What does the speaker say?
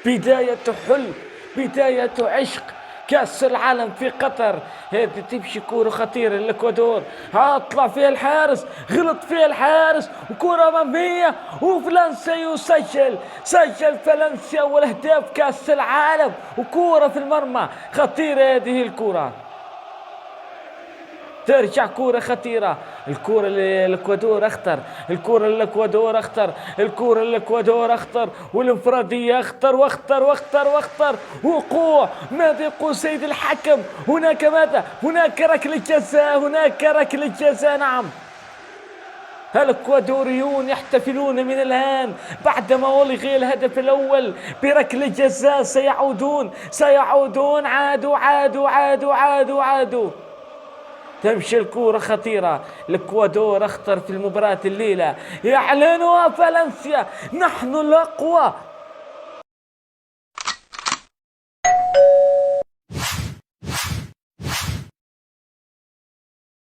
بداية حلم، بداية عشق. كأس العالم في قطر، هذه تمشي كورة خطيرة للإكوادور، طلع فيها الحارس، غلط فيها الحارس، وكورة أمامية، وفلنسا يسجل، سجل فلنسا أول أهداف كأس العالم، وكورة في المرمى خطيرة هذه الكورة. ترجع كورة خطيرة، الكورة للإكوادور أخطر، الكورة للإكوادور أخطر، الكورة للإكوادور أخطر، والانفرادية أخطر واخطر واخطر واخطر. وقوع، ماذا يقول سيد الحكم؟ هناك ماذا؟ هناك ركلة جزاء، هناك ركلة جزاء. نعم، الإكوادوريون يحتفلون من الآن بعدما ألغي الهدف الأول بركلة جزاء. سيعودون، عادوا. تمشي الكورة خطيرة، الإكوادور أخطر في المباراة الليلة، يعلنها فالنسيا: نحن الأقوى،